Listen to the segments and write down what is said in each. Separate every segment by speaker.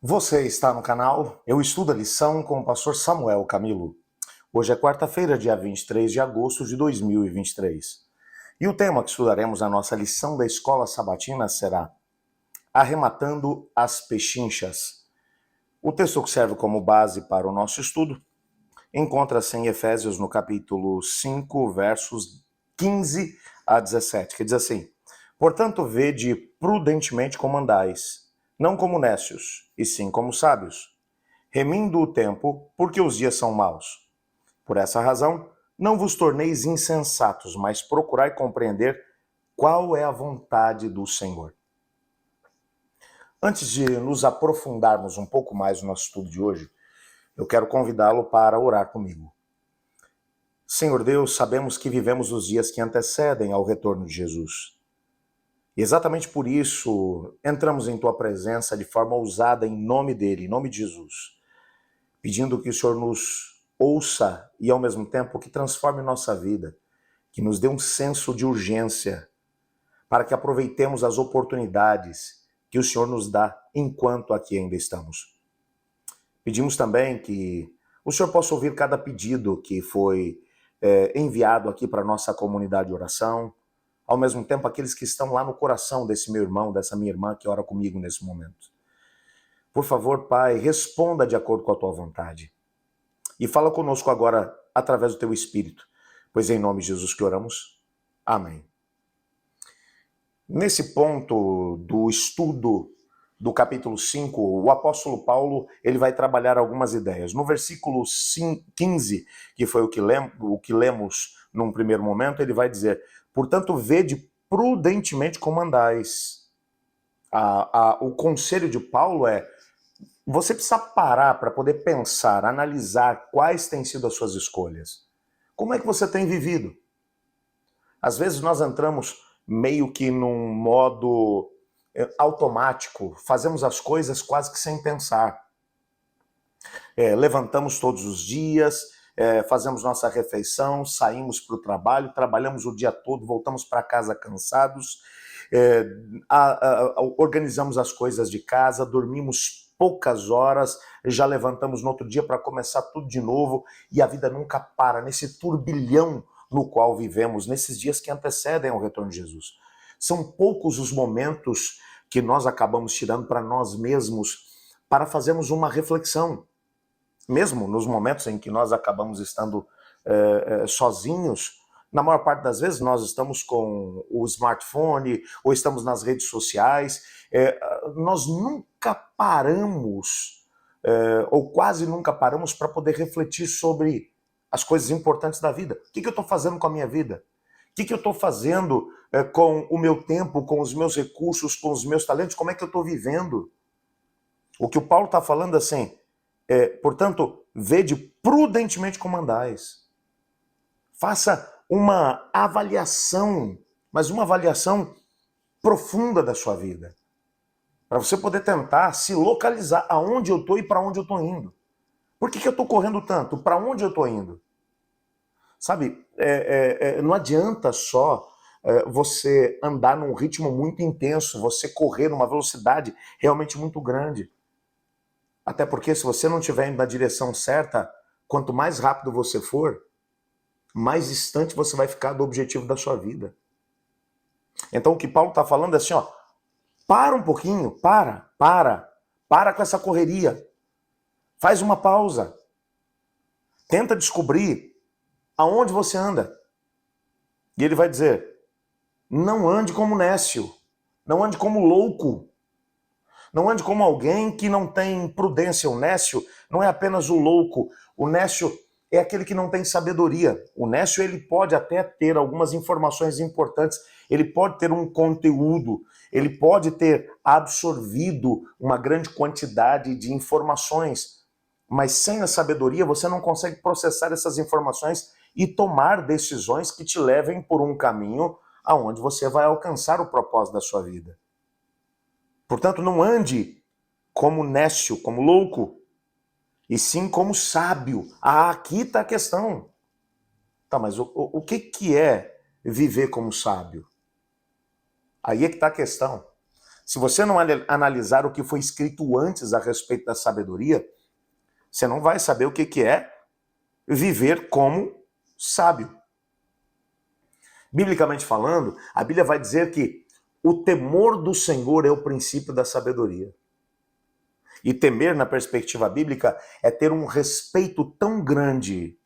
Speaker 1: Você está no canal Eu Estudo a Lição com o pastor Samuel Camilo. Hoje é quarta-feira, dia 23 de agosto de 2023. E o tema que estudaremos na nossa lição da escola sabatina será Arrematando as Pechinchas. O texto que serve como base para o nosso estudo encontra-se em Efésios no capítulo 5, versos 15 a 17, que diz assim: Portanto, vede prudentemente como andais, não como nécios, e sim como sábios, remindo o tempo, porque os dias são maus. Por essa razão, não vos torneis insensatos, mas procurai compreender qual é a vontade do Senhor. Antes de nos aprofundarmos um pouco mais no nosso estudo de hoje, eu quero convidá-lo para orar comigo. Senhor Deus, sabemos que vivemos os dias que antecedem ao retorno de Jesus. E exatamente por isso, entramos em Tua presença de forma ousada em nome dele, em nome de Jesus, pedindo que o Senhor nos ouça e, ao mesmo tempo, que transforme nossa vida, que nos dê um senso de urgência, para que aproveitemos as oportunidades que o Senhor nos dá enquanto aqui ainda estamos. Pedimos também que o Senhor possa ouvir cada pedido que foi enviado aqui para a nossa comunidade de oração, ao mesmo tempo aqueles que estão lá no coração desse meu irmão, dessa minha irmã que ora comigo nesse momento. Por favor, Pai, responda de acordo com a Tua vontade. E fala conosco agora através do Teu Espírito, pois é em nome de Jesus que oramos. Amém. Nesse ponto do estudo do capítulo 5, o apóstolo Paulo ele vai trabalhar algumas ideias. No versículo 15, que foi o que lemos num primeiro momento, ele vai dizer: portanto, vede prudentemente como andais. O conselho de Paulo é: você precisa parar para poder pensar, analisar quais têm sido as suas escolhas. Como é que você tem vivido? Às vezes nós entramos meio que num modo automático, fazemos as coisas quase que sem pensar. Levantamos todos os dias, fazemos nossa refeição, saímos para o trabalho, trabalhamos o dia todo, voltamos para casa cansados, organizamos as coisas de casa, dormimos poucas horas, já levantamos no outro dia para começar tudo de novo e a vida nunca para nesse turbilhão no qual vivemos, nesses dias que antecedem ao retorno de Jesus. São poucos os momentos que nós acabamos tirando para nós mesmos para fazermos uma reflexão. Mesmo nos momentos em que nós acabamos estando sozinhos, na maior parte das vezes nós estamos com o smartphone ou estamos nas redes sociais, nós nunca paramos, ou quase nunca paramos para poder refletir sobre as coisas importantes da vida. O que eu estou fazendo com a minha vida? O que eu estou fazendo com o meu tempo, com os meus recursos, com os meus talentos? Como é que eu estou vivendo? O que o Paulo está falando assim, portanto, vede prudentemente como andais. Faça uma avaliação, mas uma avaliação profunda da sua vida, para você poder tentar se localizar aonde eu estou e para onde eu estou indo. Por que eu estou correndo tanto? Para onde eu estou indo? Sabe, não adianta só você andar num ritmo muito intenso, você correr numa velocidade realmente muito grande. Até porque se você não estiver indo na direção certa, quanto mais rápido você for, mais distante você vai ficar do objetivo da sua vida. Então o que Paulo está falando é assim, ó, para um pouquinho, para com essa correria. Faz uma pausa. Tenta descobrir aonde você anda. E ele vai dizer, não ande como nécio, não ande como louco, não ande como alguém que não tem prudência. O nécio não é apenas o louco, o nécio é aquele que não tem sabedoria. O nécio ele pode até ter algumas informações importantes, ele pode ter um conteúdo, ele pode ter absorvido uma grande quantidade de informações, mas sem a sabedoria você não consegue processar essas informações e tomar decisões que te levem por um caminho aonde você vai alcançar o propósito da sua vida. Portanto, não ande como nécio, como louco, e sim como sábio. Aqui está a questão. Tá, mas o que é viver como sábio? Aí é que está a questão. se você não analisar o que foi escrito antes a respeito da sabedoria, você não vai saber o que é viver como sábio. Biblicamente falando, a Bíblia vai dizer que o temor do Senhor é o princípio da sabedoria. E temer, na perspectiva bíblica, é ter um respeito tão grande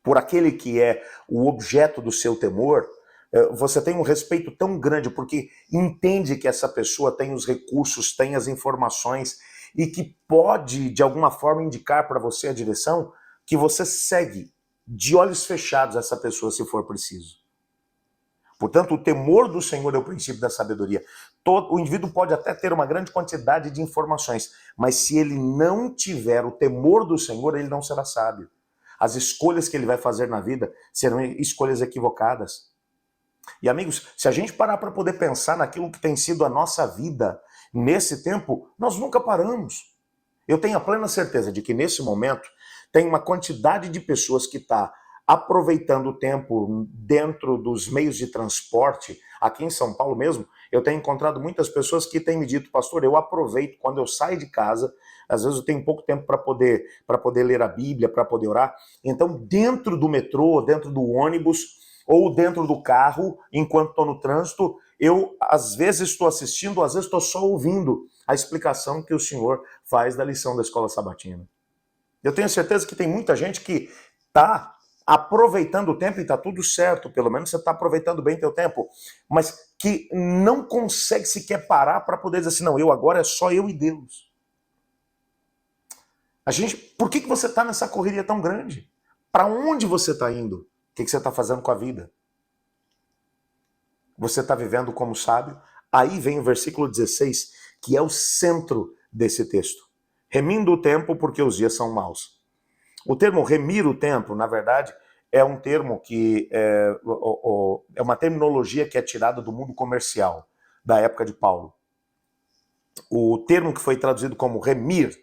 Speaker 1: por aquele que é o objeto do seu temor. Você tem um respeito tão grande porque entende que essa pessoa tem os recursos, tem as informações e que pode, de alguma forma, indicar para você a direção que você segue de olhos fechados essa pessoa, se for preciso. Portanto, o temor do Senhor é o princípio da sabedoria. O indivíduo pode até ter uma grande quantidade de informações, mas se ele não tiver o temor do Senhor, ele não será sábio. As escolhas que ele vai fazer na vida serão escolhas equivocadas. E amigos, se a gente parar para poder pensar naquilo que tem sido a nossa vida nesse tempo, nós nunca paramos. Eu tenho a plena certeza de que nesse momento tem uma quantidade de pessoas que está aproveitando o tempo dentro dos meios de transporte. Aqui em São Paulo mesmo, eu tenho encontrado muitas pessoas que têm me dito, pastor, eu aproveito quando eu saio de casa, às vezes eu tenho pouco tempo para poder ler a Bíblia, para poder orar. Então, dentro do metrô, dentro do ônibus ou dentro do carro, enquanto estou no trânsito, eu às vezes estou assistindo, às vezes estou só ouvindo a explicação que o senhor faz da lição da escola sabatina. Eu tenho certeza que tem muita gente que está aproveitando o tempo e está tudo certo, pelo menos você está aproveitando bem teu tempo, mas que não consegue sequer parar para poder dizer assim, não, eu agora é só eu e Deus. Por que você está nessa correria tão grande? Para onde você está indo? O que você está fazendo com a vida? Você está vivendo como sábio? Aí vem o versículo 16, que é o centro desse texto. Remindo o tempo porque os dias são maus. O termo remir o tempo, na verdade, é um termo que é uma terminologia que é tirada do mundo comercial, da época de Paulo. O termo que foi traduzido como remir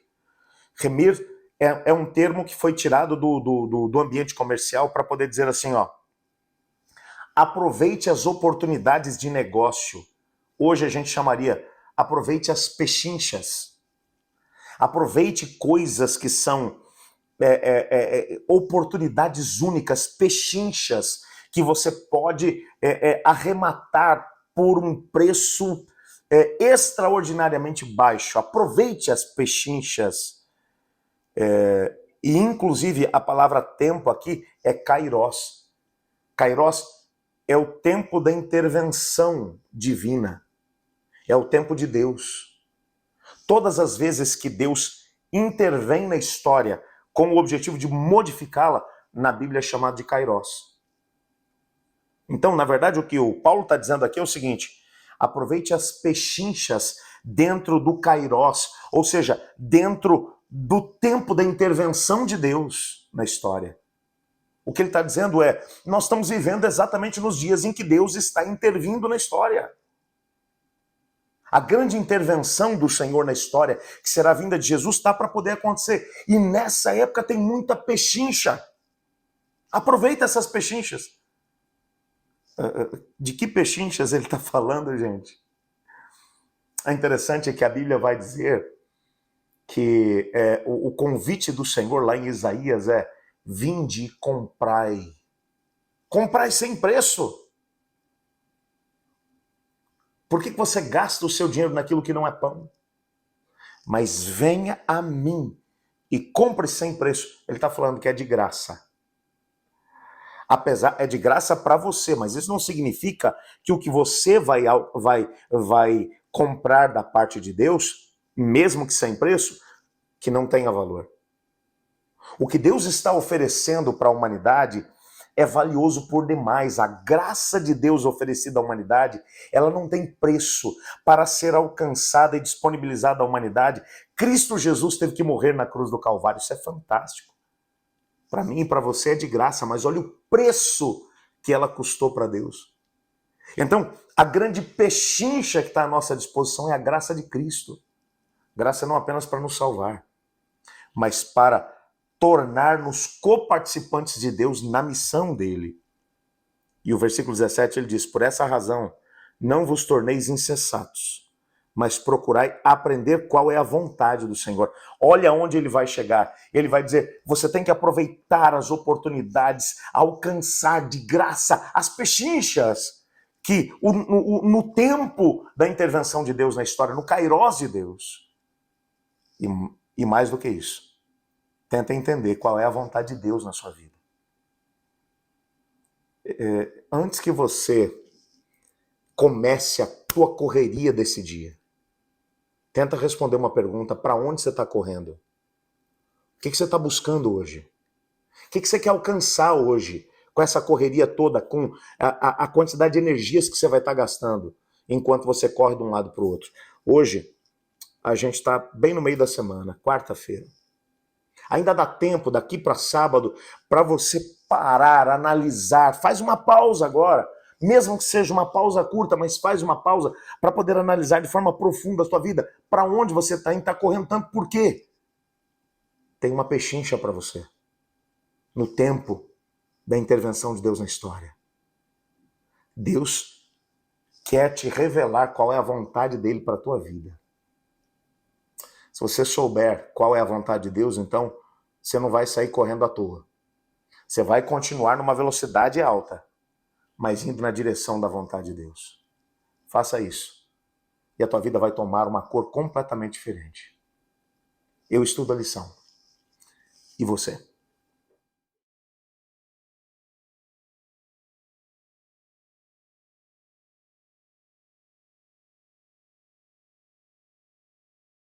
Speaker 1: é um termo que foi tirado do ambiente comercial para poder dizer assim, ó, aproveite as oportunidades de negócio. Hoje a gente chamaria, aproveite as pechinchas. Aproveite coisas que são oportunidades únicas, pechinchas, que você pode arrematar por um preço extraordinariamente baixo. Aproveite as pechinchas. E inclusive a palavra tempo aqui é kairos. Kairos é o tempo da intervenção divina. É o tempo de Deus. Todas as vezes que Deus intervém na história com o objetivo de modificá-la, na Bíblia é chamado de kairos. Então, na verdade, o que o Paulo está dizendo aqui é o seguinte, aproveite as pechinchas dentro do kairos, ou seja, dentro do tempo da intervenção de Deus na história. O que ele está dizendo é, nós estamos vivendo exatamente nos dias em que Deus está intervindo na história. A grande intervenção do Senhor na história, que será a vinda de Jesus, está para poder acontecer. E nessa época tem muita pechincha. Aproveita essas pechinchas. De que pechinchas ele está falando, gente? É interessante que a Bíblia vai dizer que o convite do Senhor lá em Isaías é vinde e comprai. Comprai sem preço. Por que você gasta o seu dinheiro naquilo que não é pão? Mas venha a mim e compre sem preço. Ele está falando que é de graça. É de graça para você, mas isso não significa que o que você vai comprar da parte de Deus, mesmo que sem preço, que não tenha valor. O que Deus está oferecendo para a humanidade é valioso por demais. A graça de Deus oferecida à humanidade, ela não tem preço para ser alcançada e disponibilizada à humanidade. Cristo Jesus teve que morrer na cruz do Calvário. Isso é fantástico. Para mim e para você é de graça, mas olha o preço que ela custou para Deus. Então, a grande pechincha que está à nossa disposição é a graça de Cristo. Graça não apenas para nos salvar, mas para tornar-nos coparticipantes de Deus na missão dele. E o versículo 17 ele diz, por essa razão não vos torneis insensatos, mas procurai aprender qual é a vontade do Senhor. Olha onde ele vai chegar. Ele vai dizer, você tem que aproveitar as oportunidades, alcançar de graça as pechinchas, que no tempo da intervenção de Deus na história, no kairós de Deus. E mais do que isso, tenta entender qual é a vontade de Deus na sua vida. Antes que você comece a tua correria desse dia, tenta responder uma pergunta: para onde você está correndo? O que você está buscando hoje? O que você quer alcançar hoje com essa correria toda, com a quantidade de energias que você vai estar gastando enquanto você corre de um lado para o outro? Hoje, a gente está bem no meio da semana, quarta-feira. Ainda dá tempo, daqui para sábado, para você parar, analisar. Faz uma pausa agora, mesmo que seja uma pausa curta, mas faz uma pausa para poder analisar de forma profunda a sua vida. Para onde você está indo, está correndo tanto, por quê? Tem uma pechincha para você. No tempo da intervenção de Deus na história. Deus quer te revelar qual é a vontade dele para a tua vida. Se você souber qual é a vontade de Deus, então você não vai sair correndo à toa. Você vai continuar numa velocidade alta, mas indo na direção da vontade de Deus. Faça isso. E a tua vida vai tomar uma cor completamente diferente. Eu estudo a lição. E você?